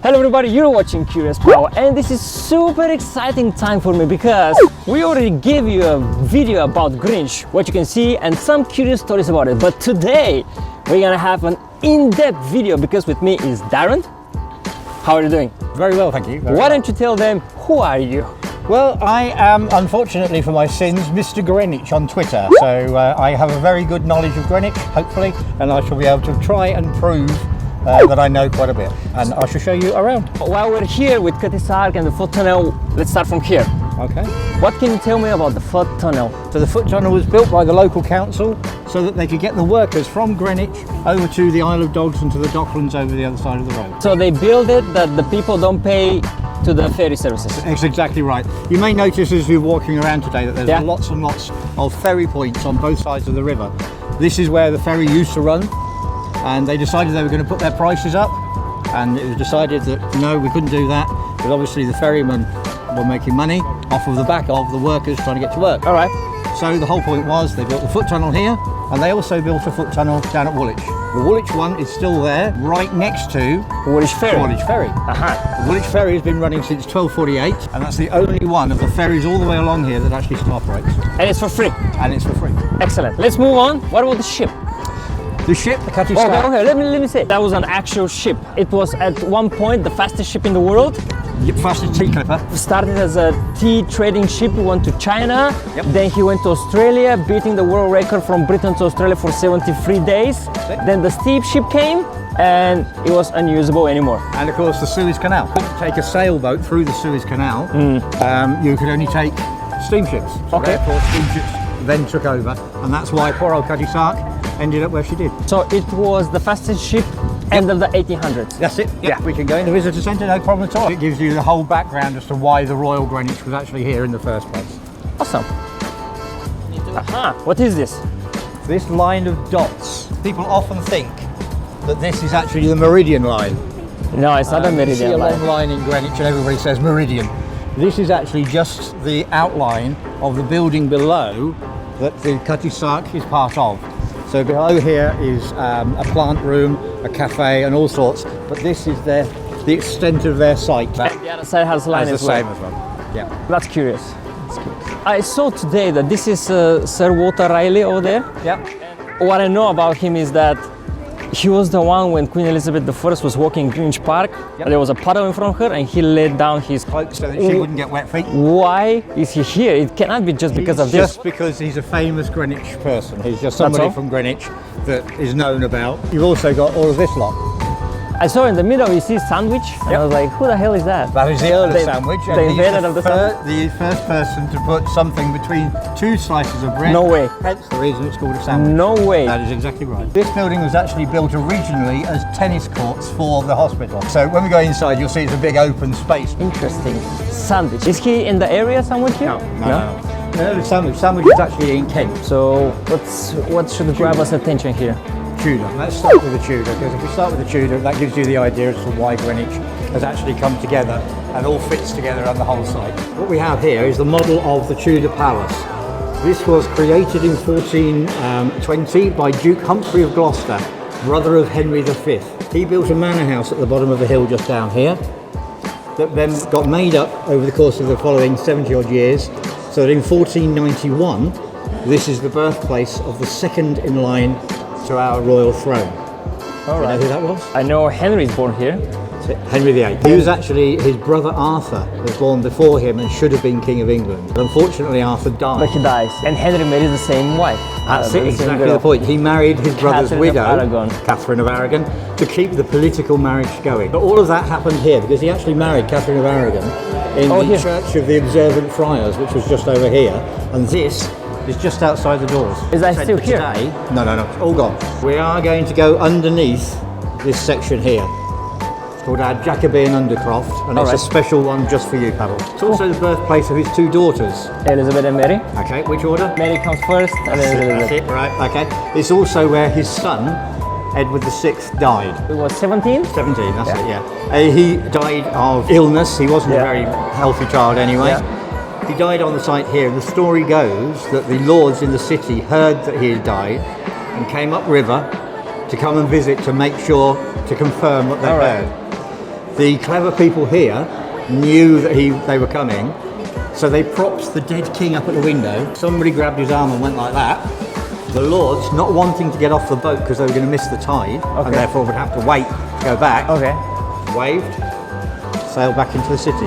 Hello everybody, you're watching Curious Pavel, and this is super exciting time for me because we already gave you a video about Greenwich, what you can see, and some curious stories about it. But today we're gonna have an in-depth video because with me is Darren. How are you doing? Very well, thank you. Why don't you tell them, who are you? Well, I am, unfortunately for my sins, Mr. Greenwich on Twitter. So I have a very good knowledge of Greenwich, hopefully, and I shall be able to try and prove that I know quite a bit. And I shall show you around. While we're here with Cutty Sark and the foot tunnel, let's start from here. Okay. What can you tell me about the foot tunnel? So the foot tunnel was built by the local council so that they could get the workers from Greenwich over to the Isle of Dogs and to the Docklands over the other side of the road. So they build it that the people don't pay to the ferry services. That's exactly right. You may notice as you're walking around today that there's lots and lots of ferry points on both sides of the river. This is where the ferry used to run, and they decided they were going to put their prices up, and it was decided that no, we couldn't do that, but obviously the ferrymen were making money off of the back of the workers trying to get to work. All right. So the whole point was they built the foot tunnel here, and they also built a foot tunnel down at Woolwich. The Woolwich one is still there, right next to Woolwich Ferry. Woolwich Ferry. The Woolwich Ferry has been running since 1248, and that's the only one of the ferries all the way along here that actually still operates. And it's for free. And it's for free. Excellent. Let's move on. What about the ship? The ship, the Cutty Sark. Okay, let me say. That was an actual ship. It was at one point the fastest ship in the world. Yep, fastest tea clipper. Started as a tea trading ship. He went to China. Yep. Then he went to Australia, beating the world record from Britain to Australia for 73 days. Then the steam ship came and it was unusable anymore. And of course the Suez Canal. You couldn't take a sailboat through the Suez Canal. You could only take steamships. So therefore steamships then took over, and that's why poor old Cutty Sark ended up where she did. So it was the fastest ship end of the 1800s. That's it. Yeah, we can go in the visitor centre, no problem at all. It gives you the whole background as to why the Royal Greenwich was actually here in the first place. Awesome. What is this? This line of dots, people often think that this is actually the Meridian line. No, it's not a You see Meridian a line. long line in Greenwich and everybody says Meridian. This is actually just the outline of the building below that the Cutty Sark is part of. So below here is a plant room, a cafe and all sorts, but this is the extent of their site. The other side has line as well. Same as well. Yeah. That's curious. I saw today that this is Sir Walter Raleigh over there. Yep. What I know about him is that he was the one when Queen Elizabeth I was walking in Greenwich Park. Yep. There was a puddle in front of her and he laid down his cloak so that she wouldn't get wet feet. Why is he here? It cannot be just because of this. Just because he's a famous Greenwich person. He's just somebody from Greenwich that is known about. You've also got all of this lot. I saw in the middle you see sandwich and I was like, who the hell is that? That is the Earl of Sandwich. The inventor of the sandwich? The first person to put something between two slices of bread. No way. Hence the reason it's called a sandwich. No way. That is exactly right. This building was actually built originally as tennis courts for the hospital. So when we go inside, you'll see it's a big open space. Interesting. Sandwich. Is he in the area somewhere here? No. Earl of Sandwich. Sandwich is actually in Kent. So what should grab us attention here? Tudor. Let's start with the Tudor, because if we start with the Tudor, that gives you the idea as to why Greenwich has actually come together and all fits together on the whole site. What we have here is the model of the Tudor Palace. This was created in 1420 by Duke Humphrey of Gloucester, brother of Henry V. He built a manor house at the bottom of the hill just down here that then got made up over the course of the following 70 odd years, so that in 1491 this is the birthplace of the second in line to our royal throne. All right. Do you know who that was? I know Henry's born here. Henry VIII. He was actually, his brother Arthur was born before him and should have been King of England. But unfortunately Arthur died. But he dies. And Henry marries the same wife. That's it, exactly the point. He married his brother's widow, Catherine of Aragon, to keep the political marriage going. But all of that happened here because he actually married Catherine of Aragon in the Church of the Observant Friars, which was just over here. And this is just outside the doors. Is that still here? Today, no, it's all gone. We are going to go underneath this section here. It's called our Jacobean Undercroft, and it's a special one just for you, Pavel. It's also the birthplace of his two daughters. Elizabeth and Mary. Okay, which order? Mary comes first, and then Elizabeth. That's it, right, okay. It's also where his son, Edward VI, died. It was 17? 17, that's it, yeah. He died of illness. He wasn't a very healthy child anyway. Yeah. He died on the site here, and the story goes that the lords in the city heard that he had died and came upriver to come and visit to make sure, to confirm what they heard. The clever people here knew that they were coming, so they propped the dead king up at the window. Somebody grabbed his arm and went like that. The lords, not wanting to get off the boat because they were going to miss the tide, and therefore would have to wait to go back, waved, sailed back into the city.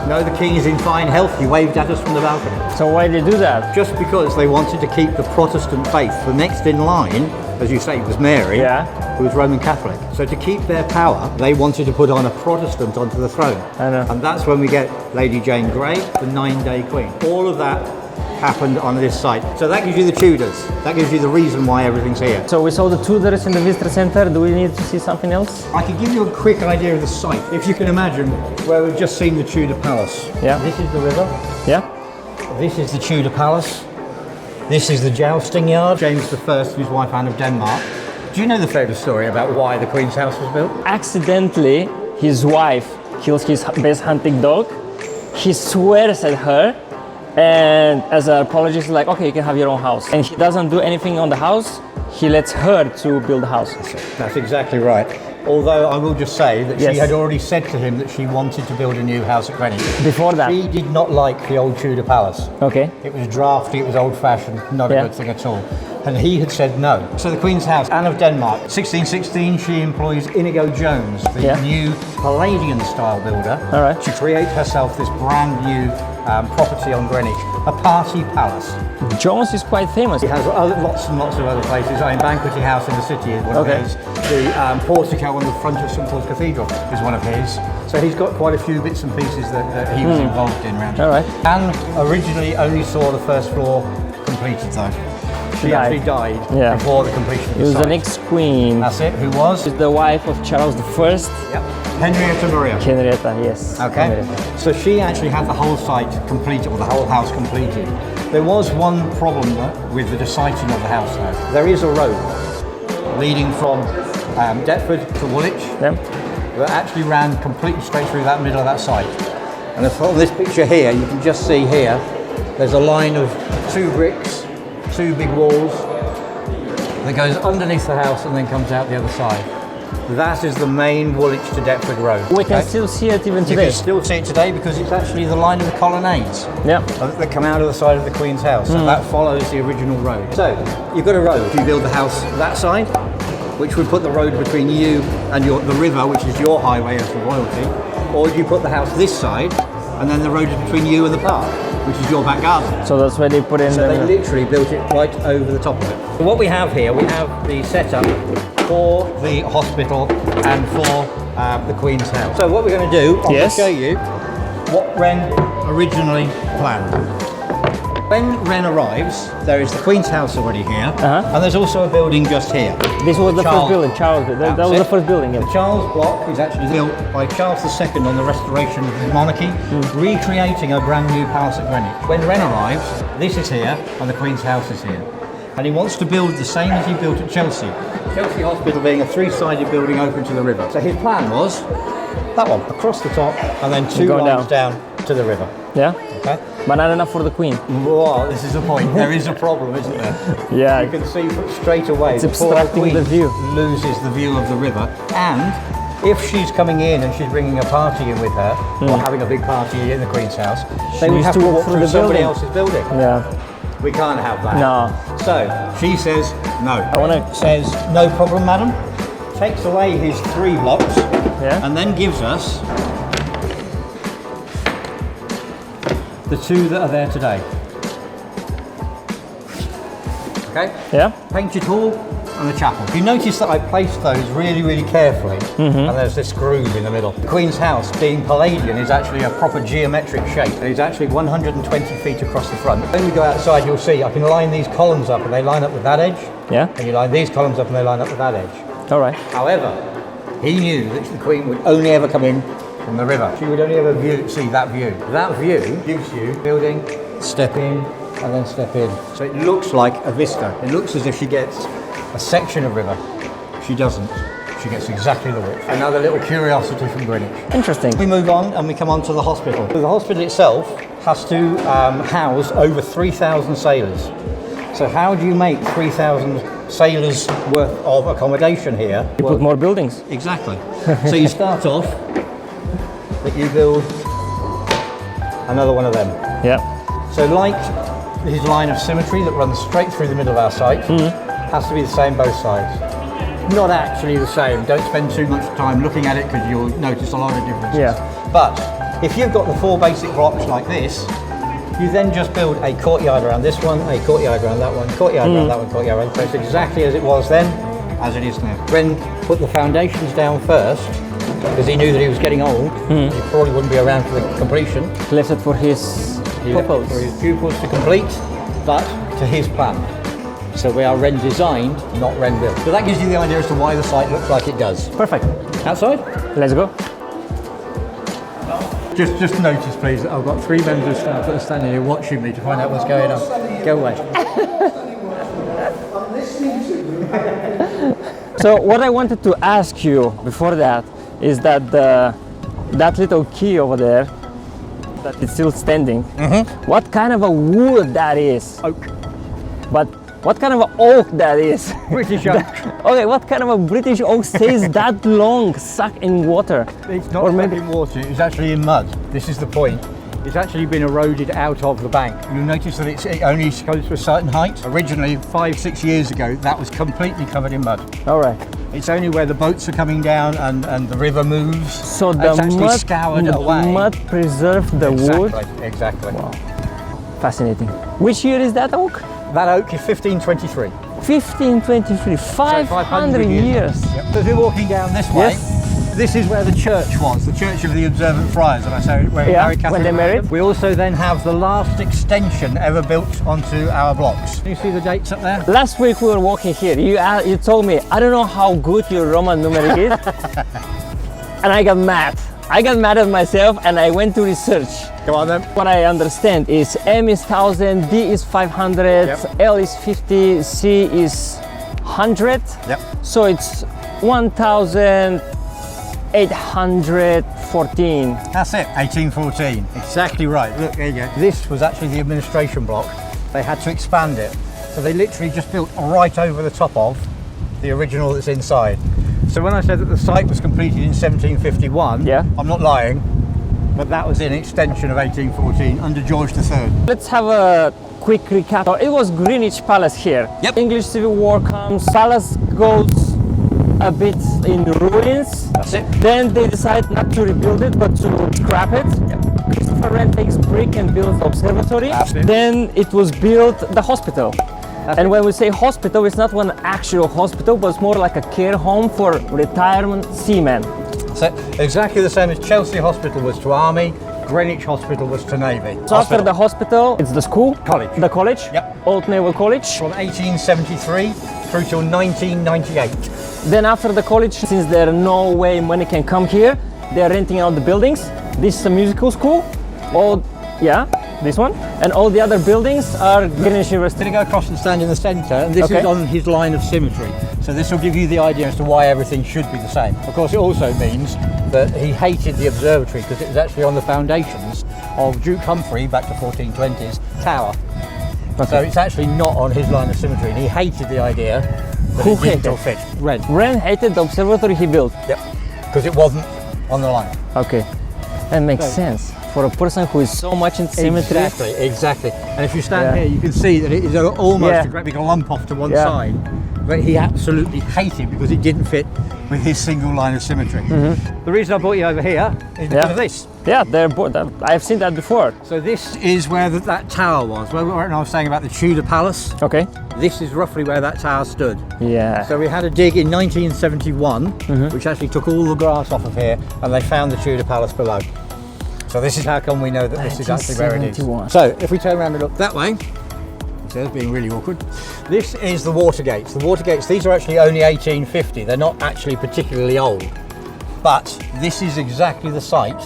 No, the king is in fine health. He waved at us from the balcony. So why did they do that? Just because they wanted to keep the Protestant faith. The next in line, as you say, was Mary, who was Roman Catholic. So to keep their power, they wanted to put on a Protestant onto the throne. I know. And that's when we get Lady Jane Grey, the 9-day queen. All of that happened on this site. So that gives you the Tudors. That gives you the reason why everything's here. So we saw the Tudors in the visitor center. Do we need to see something else? I can give you a quick idea of the site. If you can imagine where we've just seen the Tudor Palace. Yeah. This is the river. Yeah. This is the Tudor Palace. This is the jousting yard. James I, his wife Anne of Denmark. Do you know the famous story about why the Queen's house was built? Accidentally, his wife kills his best hunting dog. He swears at her, and as an apology, he's like, okay, you can have your own house. And he doesn't do anything on the house. He lets her to build the house. That's exactly right. Although I will just say that she had already said to him that she wanted to build a new house at Greenwich. Before that? She did not like the old Tudor palace. Okay. It was drafty, it was old-fashioned, not a good thing at all. And he had said no. So the Queen's house, Anne of Denmark, 1616, she employs Inigo Jones, the new Palladian-style builder, to create herself this brand new property on Greenwich, a party palace. Jones is quite famous. He has lots and lots of other places. I mean, Banqueting House in the city is one of his. The portico on the front of St Paul's Cathedral is one of his. So he's got quite a few bits and pieces that he was involved in around here. Anne originally only saw the first floor completed though. She actually died before the completion of the site. It was the next queen. That's it. Who was? She's the wife of Charles I. Yep. Henrietta Maria. Henrietta, yes. Okay. Henrietta. So she actually had the whole site completed, or the whole house completed. There was one problem with the siting of the house though. There is a road leading from Deptford to Woolwich that actually ran completely straight through that middle of that site. And on this picture here, you can just see here, there's a line of 2 bricks, 2 big walls that goes underneath the house and then comes out the other side. That is the main Woolwich to Deptford road. We can still see it even today. You can still see it today because it's actually the line of the colonnades that come out of the side of the Queen's house. So that follows the original road. So you've got a road. You build the house that side, which would put the road between you and the river, which is your highway as the royalty, or do you put the house this side and then the road is between you and the park, which is your back garden. So that's where they put in. So they literally built it right over the top of it. So what we have here, we have the setup for the hospital and for the Queen's house. So what we're going to do, I'm going to show you what Wren originally planned. When Wren arrives, there is the Queen's house already here, and there's also a building just here. This was the first building, Charles. That was the first building. The Charles block is actually built by Charles II on the restoration of the monarchy, recreating a brand new palace at Greenwich. When Wren arrives, this is here, and the Queen's house is here. And he wants to build the same as he built at Chelsea. Chelsea Hospital being a 3-sided building open to the river. So his plan was that one, across the top, and then 2 lines down to the river. Yeah? Okay. But not enough for the Queen. Whoa, this is the point. There is a problem, isn't there? Yeah. You can see straight away it's the obstructing the view. Loses the view of the river. And if she's coming in and she's bringing a party in with her, or having a big party in the Queen's house, they would have to walk through somebody else's building. Yeah. We can't have that. No. So she says no. I says no problem, madam. Takes away his 3 blocks, and then gives us the 2 that are there today. Okay? Yeah. Painted Hall and the chapel. You notice that I placed those really, really carefully, and there's this groove in the middle. The Queen's house, being Palladian, is actually a proper geometric shape. It's actually 120 feet across the front. When we go outside, you'll see I can line these columns up and they line up with that edge. Yeah. And you line these columns up and they line up with that edge. All right. However, he knew that the Queen would only ever come in from the river. She would only ever see that view. That view gives you building, step in, and then step in. So it looks like a vista. It looks as if she gets a section of river. She doesn't. She gets exactly the width. Another little curiosity from Greenwich. Interesting. We move on and we come on to the hospital. So the hospital itself has to house over 3,000 sailors. So how do you make 3,000 sailors worth of accommodation here? You put more buildings. Exactly. So you start off that you build another one of them. Yeah. So like his line of symmetry that runs straight through the middle of our site, has to be the same both sides. Not actually the same. Don't spend too much time looking at it because you'll notice a lot of differences. Yeah. But if you've got the 4 basic blocks like this, you then just build a courtyard around this one, a courtyard around that one, courtyard around that one, courtyard around. So it's exactly as it was then, as it is now. Gren put the foundations down first because he knew that he was getting old. He probably wouldn't be around for the completion. Left it for his pupils. For his pupils to complete, but to his plan. So we are Ren designed, not Ren built. So that gives you the idea as to why the site looks like it does. Perfect. Outside? Let's go. Just notice, please, that I've got 3 members of staff that are standing here watching me to find out what's going on. Go away. So what I wanted to ask you before that is that that little key over there, that it's still standing, what kind of a wood that is? Oak. But what kind of an oak that is? British oak. Okay, what kind of a British oak stays that long stuck in water? It's not Or stuck maybe- in water, it's actually in mud. This is the point. It's actually been eroded out of the bank. You'll notice that it only goes to a certain height. Originally, 5-6 years ago, that was completely covered in mud. All right. It's only where the boats are coming down and the river moves. So it's the actually scoured away. mud preserved the wood. Exactly. Wow. Fascinating. Which year is that oak? That oak is 1523. 1523, 500 years. Yep. So as we're walking down this way, Yes. this is where the church was, the Church of the Observant Friars, and I say where Yeah, Mary Catherine when they married. them. We also then have the last extension ever built onto our blocks. Can you see the dates up there? Last week we were walking here. You told me, I don't know how good your Roman numeric is. And I got mad. I got mad at myself and I went to research. Come on then. What I understand is M is 1000, D is 500, Yep. L is 50, C is 100. Yep. So it's 1814. That's it, 1814. Exactly right. Look, there you go. This was actually the administration block. They had to expand it. So they literally just built right over the top of the original that's inside. So when I said that the site was completed in 1751, Yeah. I'm not lying, but that was an extension of 1814 under George III. Let's have a quick recap. So it was Greenwich Palace here. Yep. English Civil War comes, Palace goes a bit in ruins. That's it. Then they decide not to rebuild it, but to scrap it. Yep. Christopher Wren takes brick and builds the observatory. That's it. Then it was built the hospital. That's And it. when we say hospital, it's not one actual hospital, but it's more like a care home for retirement seamen. So exactly the same as Chelsea Hospital was to Army, Greenwich Hospital was to Navy. So after the hospital, it's the school? College. The college? Yep. Old Naval College. From 1873 through till 1998. Then after the college, since there are no way money can come here, they're renting out the buildings. This is a musical school. This one. And all the other buildings are Greenwich University. Going to go across and stand in the centre, and this Okay. is on his line of symmetry. So this will give you the idea as to why everything should be the same. Of course, it also means that he hated the observatory because it was actually on the foundations of Duke Humphrey, back to 1420s, tower. So it's actually not on his line of symmetry, and he hated the idea that Who it didn't hated? all fit. Red. Wren hated the observatory he built. Yep. Because it wasn't on the line. Okay, that makes sense. For a person who is so much in symmetry. Exactly. And if you stand Yeah. here, you can see that it is almost Yeah. a great big lump off to one Yeah. side. But he absolutely hated because it didn't fit with his single line of symmetry. The reason I brought you over here is because Yeah. of this. Yeah, I've seen that before. So this is where that tower was. Where I was saying about the Tudor Palace. Okay. This is roughly where that tower stood. Yeah. So we had a dig in 1971, which actually took all the grass off of here, and they found the Tudor Palace below. So this is how come we know that this is actually where it is. 1971. So if we turn around and look that way, it says being really awkward. This is the water gates. The water gates, these are actually only 1850. They're not actually particularly old. But this is exactly the site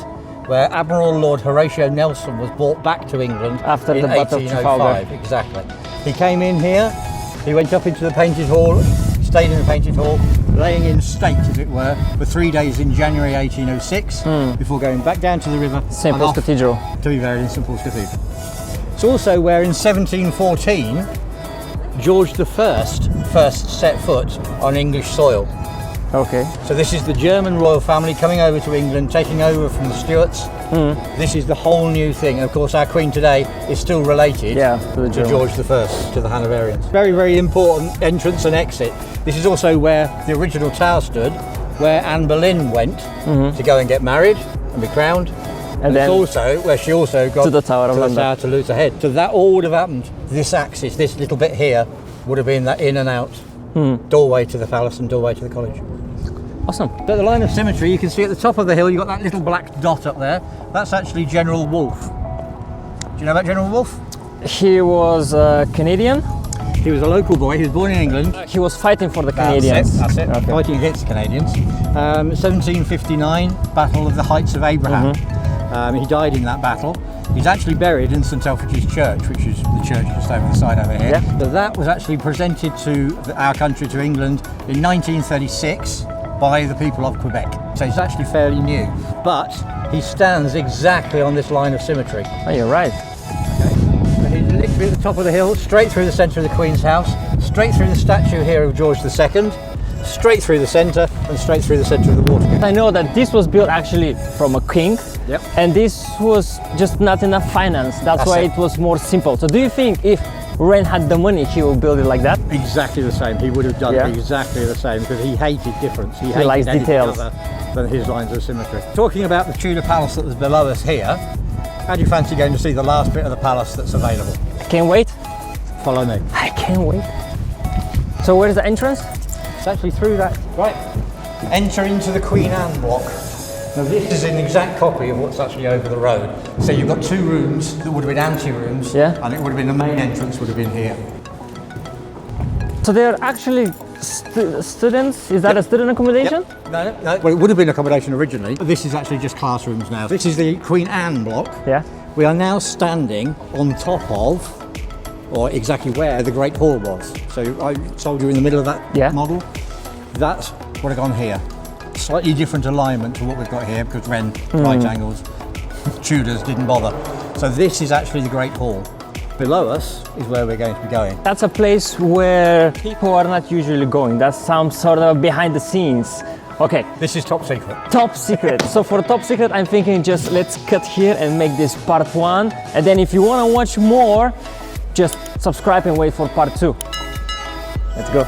where Admiral Lord Horatio Nelson was brought back to England After in the Battle of 1805. Trafalgar. Exactly. He came in here, he went up into the painted hall, stayed in the painted hall, laying in state, as it were, for 3 days in January 1806, before going back down to the river St. and Paul's off Cathedral. to be buried in St Paul's Cathedral. It's also where in 1714 George I first set foot on English soil. Okay. So this is the German royal family coming over to England, taking over from the Stuarts. This is the whole new thing. And of course, our Queen today is still related to George I, to the Hanoverians. Very, very important entrance and exit. This is also where the original tower stood, where Anne Boleyn went to go and get married and be crowned. And then it's also where she also got to the Tower of London. The Tower to Luther Head. So that all would have happened. This axis, this little bit here, would have been that in and out doorway to the palace and doorway to the college. Awesome. At the line of Symmetry, you can see at the top of the hill, you've got that little black dot up there. That's actually General Wolfe. Do you know about General Wolfe? He was Canadian. He was a local boy. He was born in England. He was fighting for the Canadians. That's it. Okay. Fighting against the Canadians. 1759, Battle of the Heights of Abraham. He died in that battle. He's actually buried in St Elfrige's Church, which is the church just over the side over here. So that was actually presented to our country, to England, in 1936 by the people of Quebec. So it's actually fairly new, but he stands exactly on this line of Symmetry. Oh, you're right. And he's literally at the top of the hill, straight through the centre of the Queen's house, straight through the statue here of George II, straight through the centre, and straight through the centre of the watergate. I know that this was built actually from a king, and this was just not enough finance. That's why it was more simple. So do you think if Wren had the money, he would build it like that? Exactly the same. He would have done exactly the same, because he hated difference. He hated likes details other than his lines of symmetry. Talking about the Tudor palace that was below us here, how do you fancy going to see the last bit of the palace that's available? I can't wait. Follow me. I can't wait. So where's the entrance? It's actually through that. Right. Enter into the Queen Anne block. Now this is an exact copy of what's actually over the road. So you've got two rooms that would have been ante-rooms, and it would have been the main entrance would have been here. So they're actually students? Is that a student accommodation? No. Well, it would have been accommodation originally, but this is actually just classrooms now. This is the Queen Anne block. Yeah. We are now standing on top of, or exactly where, the Great Hall was. So I told you in the middle of that model. That would have gone here. Slightly different alignment to what we've got here, because Wren, right angles, Tudors didn't bother. So this is actually the Great Hall. Below us is where we're going to be going. That's a place where people are not usually going. That's some sort of behind the scenes. Okay. This is top secret. Top secret. So for top secret, I'm thinking just let's cut here and make this part 1. And then if you want to watch more, just subscribe and wait for part 2. Let's go.